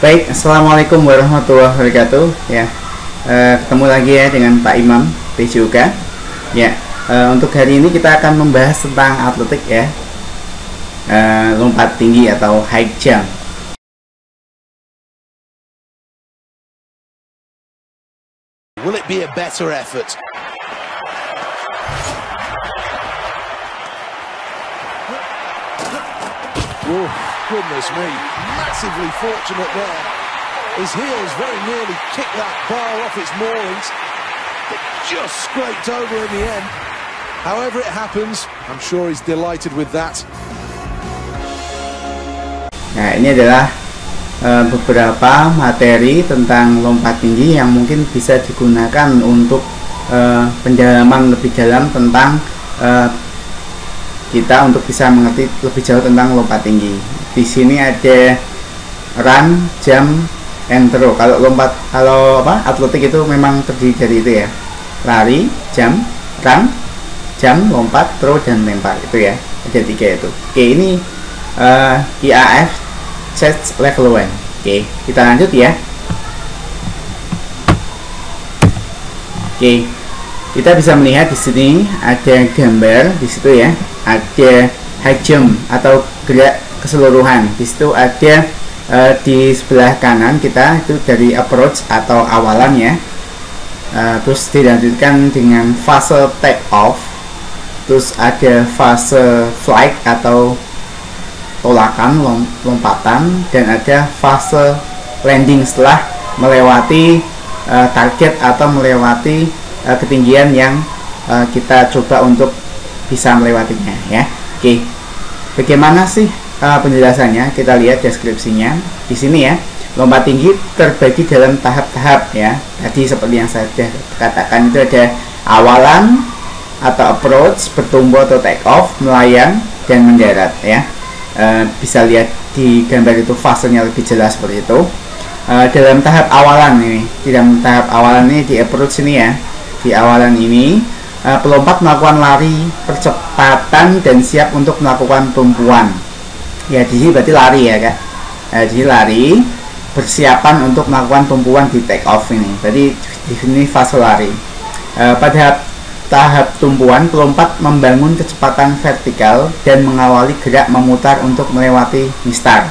Baik, assalamualaikum warahmatullahi wabarakatuh. Ya, ketemu lagi ya dengan Pak Imam PJOK. Ya, untuk hari ini kita akan membahas tentang atletik ya, lompat tinggi atau high jump. Will it be a better effort? Oh, goodness me. Massively fortunate there. His heels very nearly kicked that bar off its moorings. It just scraped over in the end. However it happens, I'm sure he's delighted with that. Nah, ini adalah beberapa materi tentang lompat tinggi yang mungkin bisa digunakan untuk pendalaman lebih dalam tentang kita untuk bisa mengerti lebih jauh tentang lompat tinggi. Di sini ada run, jump, and throw. Kalau atletik itu memang terdiri dari itu ya. Lari, jump, run, jump, lompat, throw, dan lempar. Itu ya. Ada 3 itu. Oke, ini IAF set level 1. Oke, kita lanjut ya. Oke. Kita bisa melihat di sini ada gambar di situ ya. Ada high jump atau gerak keseluruhan. Di situ ada di sebelah kanan kita itu dari approach atau awalan ya. Terus dilanjutkan dengan fase take off. Terus ada fase flight atau tolakan lompatan, dan ada fase landing setelah melewati target atau melewati ketinggian yang kita coba untuk bisa melewatinya ya. Oke, bagaimana sih penjelasannya? Kita lihat deskripsinya di sini ya. Lompat tinggi terbagi dalam tahap-tahap ya. Tadi seperti yang saya sudah katakan, itu ada awalan atau approach, bertumbuh atau take off, melayang, dan mendarat ya. Bisa lihat di gambar itu fasenya lebih jelas seperti itu. Dalam tahap awalan ini, di approach ini ya. Di awalan ini pelompat melakukan lari percepatan dan siap untuk melakukan tumpuan. Ya, di sini berarti lari ya kak. Jadi lari persiapan untuk melakukan tumpuan di take off ini. Berarti di sini fase lari. Pada tahap tumpuan, pelompat membangun kecepatan vertikal dan mengawali gerak memutar untuk melewati mistar.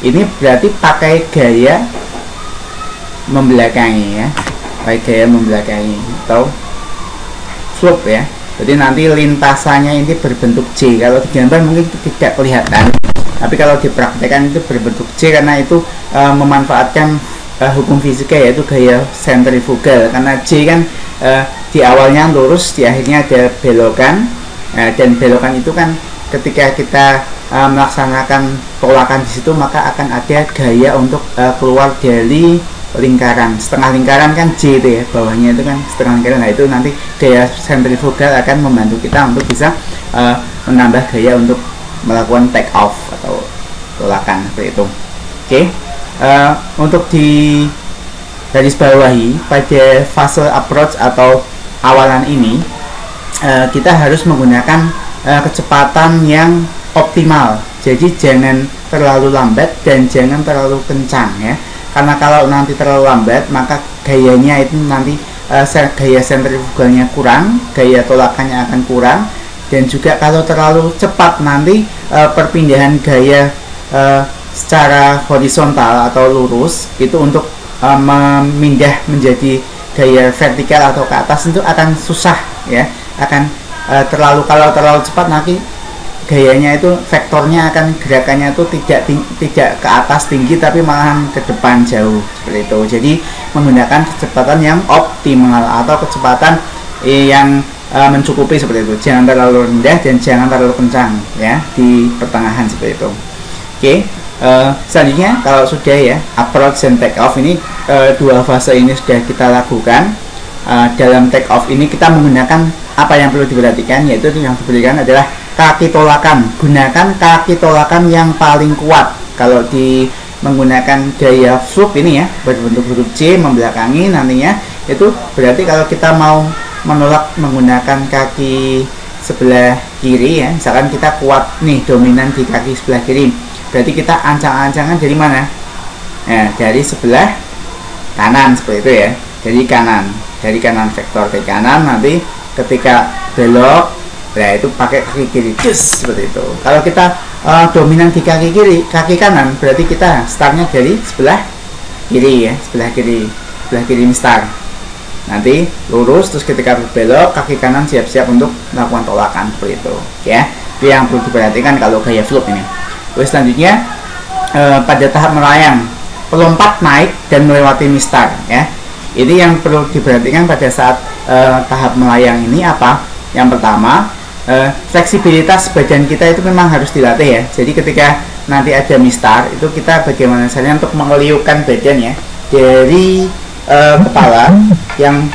Ini berarti pakai gaya membelakangi ya. Pakai gaya membelakangi atau slope ya. Jadi nanti lintasannya ini berbentuk J. Kalau di gambar mungkin tidak kelihatan, tapi kalau dipraktekkan itu berbentuk J karena itu memanfaatkan hukum fisika, yaitu gaya sentrifugal. Karena J kan di awalnya lurus, di akhirnya ada belokan, dan belokan itu kan ketika kita melaksanakan tolakan di situ, maka akan ada gaya untuk keluar dari lingkaran. Setengah lingkaran kan J itu ya, bawahnya itu kan setengah lingkaran. Nah, itu nanti gaya sentrifugal akan membantu kita untuk bisa menambah gaya untuk melakukan take off atau tolakan seperti itu. Oke, untuk di garis bawahi pada fase approach atau awalan ini, kita harus menggunakan kecepatan yang optimal. Jadi jangan terlalu lambat dan jangan terlalu kencang ya. Karena kalau nanti terlalu lambat, maka gayanya itu nanti gaya sentrifugalnya kurang, gaya tolakannya akan kurang, dan juga kalau terlalu cepat nanti perpindahan gaya secara horizontal atau lurus itu untuk memindah menjadi gaya vertikal atau ke atas itu akan susah ya. Akan kalau terlalu cepat nanti gayanya itu vektornya akan gerakannya itu tidak ke atas tinggi, tapi malahan ke depan jauh seperti itu. Jadi menggunakan kecepatan yang optimal atau kecepatan yang mencukupi seperti itu. Jangan terlalu rendah dan jangan terlalu kencang ya, di pertengahan seperti itu. Oke, selanjutnya kalau sudah ya approach dan take off ini, dua fase ini sudah kita lakukan. Dalam take off ini kita menggunakan apa yang perlu diperhatikan, yaitu yang diperhatikan adalah kaki tolakan. Gunakan kaki tolakan yang paling kuat. Kalau di menggunakan gaya floop ini ya, berbentuk huruf C membelakangi nantinya, itu berarti kalau kita mau menolak menggunakan kaki sebelah kiri ya, misalkan kita kuat nih dominan di kaki sebelah kiri, berarti kita ancang-ancangan dari mana? Nah, dari sebelah kanan seperti itu ya. Dari kanan vektor ke kanan, nanti ketika belok, nah itu pakai kaki kiri, seperti itu. Kalau kita dominan di kaki kanan, berarti kita startnya dari sebelah kiri ya, sebelah kiri mistar. Nanti lurus, terus ketika berbelok kaki kanan siap-siap untuk melakukan tolakan seperti itu ya. Itu yang perlu diperhatikan kalau gaya flip ini. Terus selanjutnya pada tahap melayang, pelompat naik dan melewati mistar ya. Ini yang perlu diperhatikan pada saat tahap melayang ini apa? Yang pertama, fleksibilitas badan kita itu memang harus dilatih ya. Jadi ketika nanti ada mistar, itu kita bagaimana caranya untuk mengeliukkan badan ya, dari kepala yang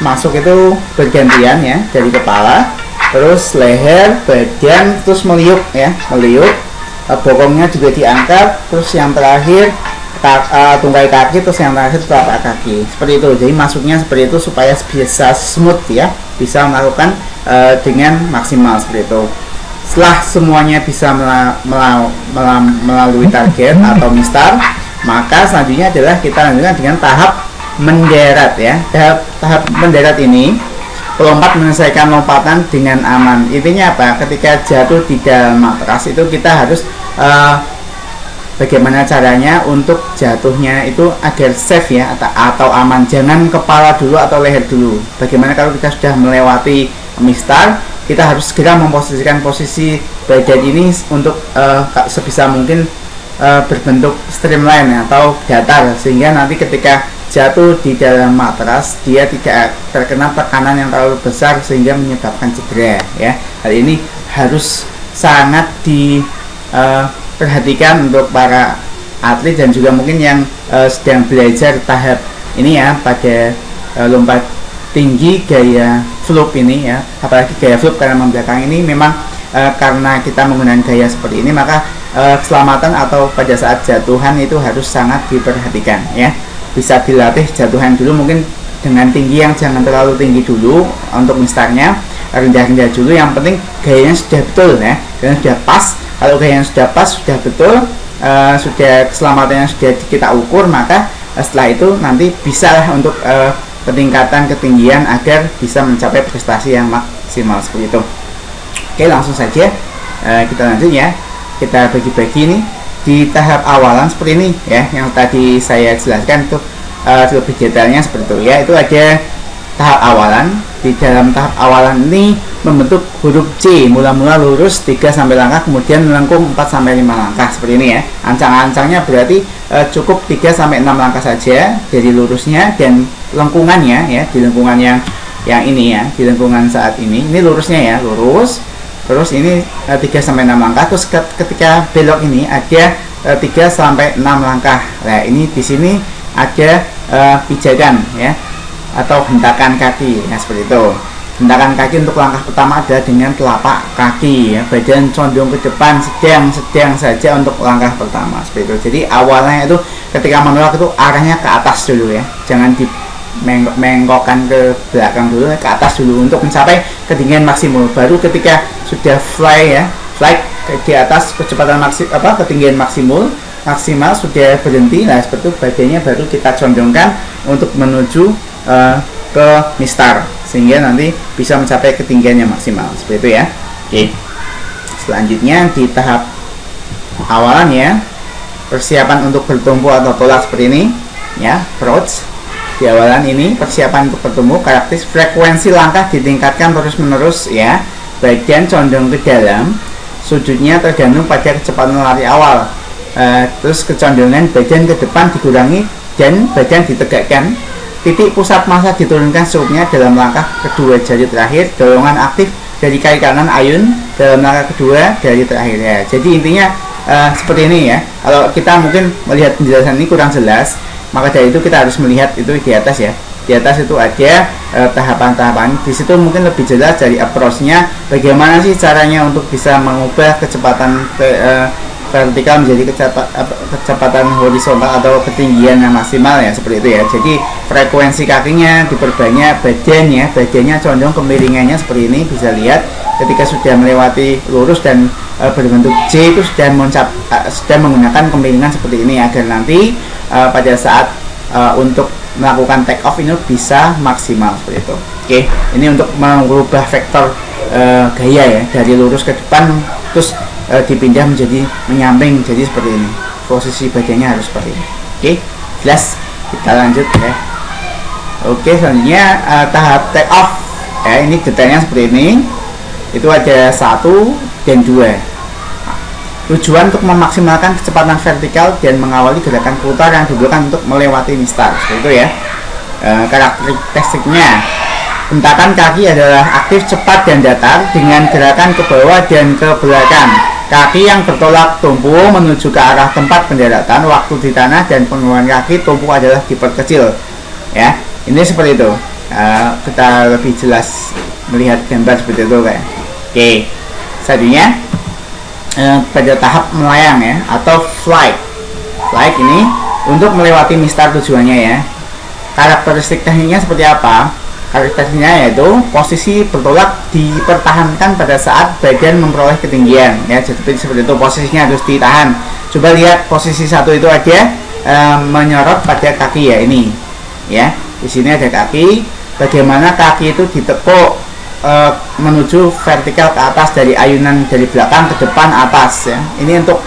masuk itu bergantian ya, dari kepala, terus leher, badan, terus meliuk ya, bokongnya juga diangkat, terus yang terakhir tungkai kaki, terus yang terakhir telapak kaki, seperti itu. Jadi masuknya seperti itu supaya bisa smooth ya, bisa melakukan dengan maksimal seperti itu. Setelah semuanya bisa melalui target atau mistar, maka selanjutnya adalah kita lanjutkan dengan tahap mendarat ya. Tahap mendarat ini, pelompat menyelesaikan lompatan dengan aman. Intinya apa? Ketika jatuh di dalam matras itu kita harus bagaimana caranya untuk jatuhnya itu agar safe ya, atau aman. Jangan kepala dulu atau leher dulu. Bagaimana kalau kita sudah melewati mistar, kita harus segera memposisikan posisi badan ini untuk sebisa mungkin berbentuk streamline atau datar, sehingga nanti ketika jatuh di dalam matras dia tidak terkena tekanan yang terlalu besar sehingga menyebabkan cedera ya. Hal ini harus sangat diperhatikan untuk para atlet dan juga mungkin yang sedang belajar tahap ini ya, pada lompat tinggi gaya flip ini ya. Apalagi gaya flip karena membelakang ini memang karena kita menggunakan gaya seperti ini, maka keselamatan atau pada saat jatuhan itu harus sangat diperhatikan ya. Bisa dilatih jatuhan dulu, mungkin dengan tinggi yang jangan terlalu tinggi dulu untuk mistarnya, rendah-rendah dulu. Yang penting gayanya sudah betul ya, gayanya sudah pas. Kalau gayanya sudah pas, sudah betul, sudah keselamatannya sudah kita ukur, maka setelah itu nanti bisalah untuk peningkatan ketinggian agar bisa mencapai prestasi yang maksimal seperti itu. Oke, langsung saja kita lanjut ya. Kita bagi-bagi ini di tahap awalan seperti ini ya, yang tadi saya jelaskan itu lebih detailnya seperti itu ya. Itu ada tahap awalan. Di dalam tahap awalan ini membentuk huruf C, mula-mula lurus 3-5 langkah, kemudian melengkung 4-5 langkah seperti ini ya. Ancang-ancangnya berarti cukup 3-6 langkah saja dari lurusnya, dan lengkungannya ya, di lengkungan yang ini ya, di lengkungan saat ini lurusnya ya, lurus. Terus ini 3-6 langkah. Terus ketika belok ini ada 3-6 langkah. Nah, ini di sini ada pijakan ya, atau hentakan kaki ya, seperti itu. Hentakan kaki untuk langkah pertama adalah dengan telapak kaki ya, badan condong ke depan sedang saja untuk langkah pertama seperti itu. Jadi awalnya itu ketika menolak itu arahnya ke atas dulu ya, jangan di mengkokkan ke belakang dulu, ke atas dulu untuk mencapai ketinggian maksimal. Baru ketika sudah fly di atas kecepatan ketinggian maksimal sudah berhenti, nah seperti itu badannya baru kita condongkan untuk menuju ke mistar, sehingga nanti bisa mencapai ketinggian yang maksimal seperti itu ya. Oke, selanjutnya di tahap awalan ya, persiapan untuk bertumpu atau tolak seperti ini ya, approach. Di awalan ini persiapan untuk bertemu, karakteristik frekuensi langkah ditingkatkan terus-menerus ya, badan condong ke dalam, sudutnya tergantung pada kecepatan lari awal. Terus kecondongan badan ke depan dikurangi dan badan ditegakkan. Titik pusat massa diturunkan secukupnya dalam langkah kedua jari terakhir. Dorongan aktif dari kaki kanan ayun dalam langkah kedua jari terakhir ya. Jadi intinya seperti ini ya. Kalau kita mungkin melihat penjelasan ini kurang jelas, maka dari itu kita harus melihat itu di atas ya. Di atas itu ada tahapan-tahapan. Di situ mungkin lebih jelas dari approach-nya, bagaimana sih caranya untuk bisa mengubah kecepatan vertikal menjadi kecepatan horizontal atau ketinggian yang maksimal ya, seperti itu ya. Jadi frekuensi kakinya diperbanyak, badannya condong kemiringannya seperti ini, bisa lihat ketika sudah melewati lurus dan berbentuk J itu sudah menggunakan pemiringan seperti ini agar nanti pada saat untuk melakukan take off ini bisa maksimal seperti itu. Oke, ini untuk mengubah vektor gaya ya, dari lurus ke depan terus dipindah menjadi menyamping, jadi seperti ini. Posisi badannya harus seperti ini. Oke, jelas. Kita lanjut ya. Oke, selanjutnya tahap take off ya, ini detailnya seperti ini. Itu ada 1 dan 2. Tujuan untuk memaksimalkan kecepatan vertikal dan mengawali gerakan putar yang dibutuhkan untuk melewati mistar. Seperti itu ya. Karakteristiknya, hentakan kaki adalah aktif, cepat dan datar dengan gerakan ke bawah dan ke belakang. Kaki yang bertolak tumpu menuju ke arah tempat pendaratan. Waktu di tanah dan pengurangan kaki tumpu adalah diperkecil. Ya, ini seperti itu. Kita lebih jelas melihat gambar seperti itu kayak. Oke, selanjutnya pada tahap melayang ya, atau flight. Flight ini untuk melewati mistar tujuannya ya. Karakteristik tekniknya seperti apa? Karakteristiknya yaitu posisi bertolak dipertahankan pada saat badan memperoleh ketinggian ya, jadi seperti itu, posisinya harus ditahan. Coba lihat posisi 1 itu ada menyorot pada kaki ya, ini ya, di sini ada kaki, bagaimana kaki itu ditekuk menuju vertikal ke atas dari ayunan dari belakang ke depan atas ya. Ini untuk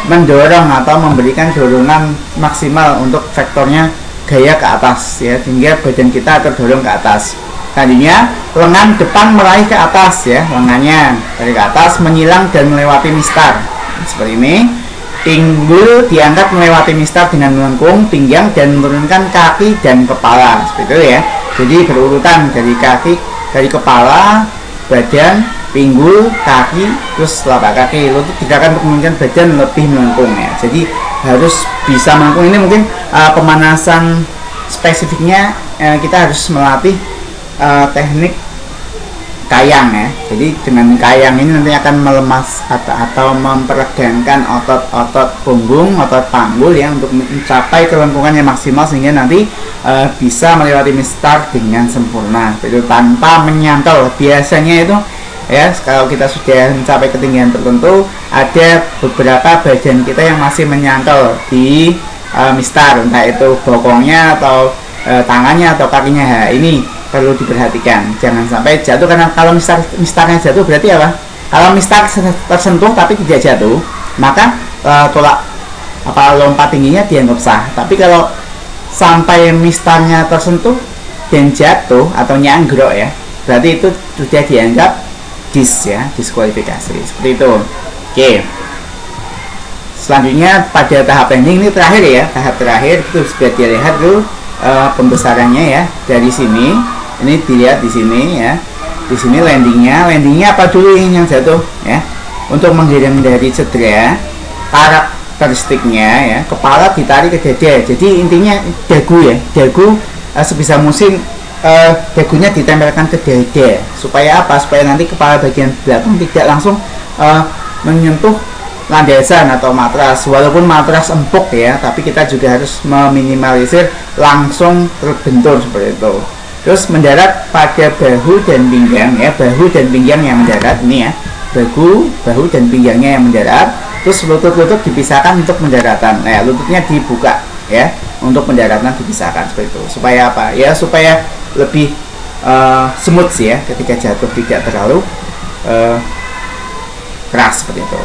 mendorong atau memberikan dorongan maksimal untuk vektornya gaya ke atas ya, sehingga badan kita terdorong ke atas. Selanjutnya lengan depan meraih ke atas ya, lengannya dari ke atas menyilang dan melewati mistar seperti ini. Pinggul diangkat melewati mistar dengan melengkung pinggang dan menurunkan kaki dan kepala seperti itu ya. Jadi berurutan dari kaki, dari kepala, badan, pinggul, kaki, terus telapak kaki. Lutut gerakan untuk menurunkan badan lebih melengkung ya. Jadi harus bisa melengkung. Ini mungkin pemanasan spesifiknya kita harus melatih teknik kayang ya. Jadi dengan kayang ini nanti akan melemas atau memperegangkan otot-otot punggung, otot panggul ya, untuk mencapai kelengkungan yang maksimal sehingga nanti bisa melewati mistar dengan sempurna itu tanpa menyantol. Biasanya itu ya, kalau kita sudah mencapai ketinggian tertentu, ada beberapa badan kita yang masih menyantol di mistar, entah itu bokongnya atau tangannya atau kakinya. Ini perlu diperhatikan, jangan sampai jatuh, karena kalau mistarnya jatuh berarti apa? Kalau mistar tersentuh tapi tidak jatuh, maka lompat tingginya dianggap sah. Tapi kalau sampai mistarnya tersentuh dan jatuh atau nyanggrok ya, berarti itu sudah dianggap diskualifikasi seperti itu. Oke, selanjutnya pada tahap landing ini terakhir ya, tahap terakhir itu sudah dilihat tuh pembesarannya ya, dari sini. Ini dilihat di sini ya, di sini landingnya apa dulu yang jatuh ya, untuk menghindari cedera. Karakteristiknya ya, kepala ditarik ke dada, jadi intinya dagu ya, dagu sebisa mungkin dagunya ditempelkan ke dada. Supaya apa? Supaya nanti kepala bagian belakang tidak langsung menyentuh landasan atau matras. Walaupun matras empuk ya, tapi kita juga harus meminimalisir langsung terbentur seperti itu. Terus mendarat pada bahu dan pinggang ya, bahu dan pinggang yang mendarat ini ya, bahu dan pinggangnya yang mendarat. Terus lutut-lutut dipisahkan untuk mendaratan. Nah, lututnya dibuka ya, untuk mendaratan dipisahkan seperti itu. Supaya apa? Ya supaya lebih smooth sih ya, ketika jatuh tidak terlalu keras seperti itu.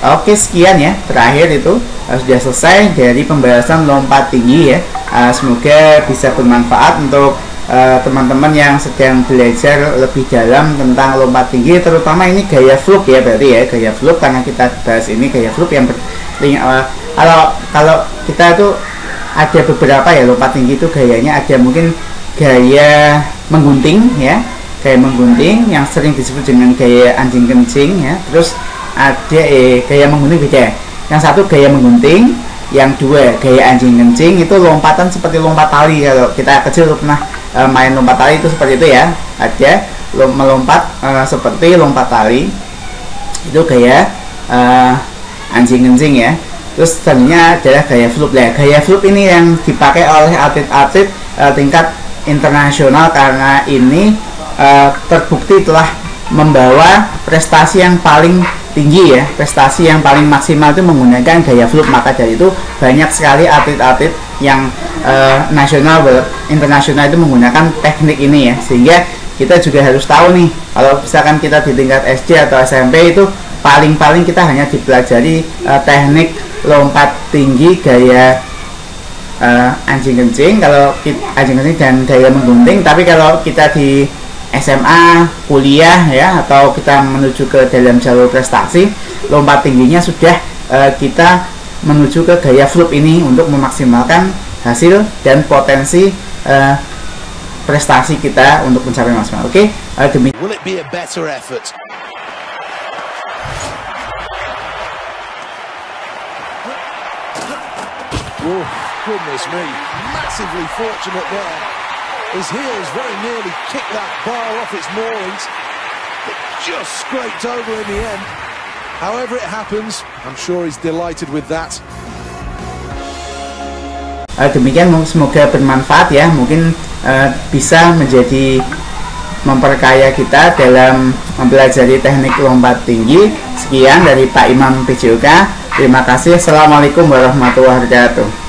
Oke, sekian ya, terakhir itu sudah selesai dari pembahasan lompat tinggi ya. Semoga bisa bermanfaat untuk teman-teman yang sedang belajar lebih dalam tentang lompat tinggi, terutama ini gaya fluk ya, berarti ya gaya fluk, karena kita bahas ini gaya fluk yang kalau kita tuh ada beberapa ya lompat tinggi itu gayanya, ada mungkin gaya menggunting ya, gaya menggunting yang sering disebut dengan gaya anjing kencing ya. Terus ada gaya menggunting beda, yang satu gaya menggunting, yang dua gaya anjing kencing. Itu lompatan seperti lompat tali, kalau kita kecil pernah main lompat tali itu seperti itu ya, ada melompat seperti lompat tali, itu gaya anjing kencing ya. Terus selanjutnya adalah gaya flip. Gaya flip ini yang dipakai oleh atlet-atlet tingkat internasional, karena ini terbukti telah membawa prestasi yang paling tinggi ya, prestasi yang paling maksimal itu menggunakan gaya float. Maka dari itu banyak sekali atlet-atlet yang nasional, internasional itu menggunakan teknik ini ya. Sehingga kita juga harus tahu nih, kalau misalkan kita di tingkat SD atau SMP itu paling-paling kita hanya dipelajari teknik lompat tinggi gaya anjing kencing, kalau anjing kencing dan gaya menggunting. Tapi kalau kita di SMA, kuliah ya, atau kita menuju ke dalam jalur prestasi, lompat tingginya sudah kita menuju ke gaya float ini untuk memaksimalkan hasil dan potensi prestasi kita untuk mencapai maksimal. Oke, demikian. Will it be a better effort? Oh, goodness me, massively fortunate there. His heels very nearly kicked that bar off its moorings. It just scraped over in the end. However it happens, I'm sure he's delighted with that. Demikian, semoga bermanfaat ya. Mungkin bisa menjadi memperkaya kita dalam mempelajari teknik lompat tinggi. Sekian dari Pak Imam PJOK. Terima kasih. Assalamualaikum warahmatullahi wabarakatuh.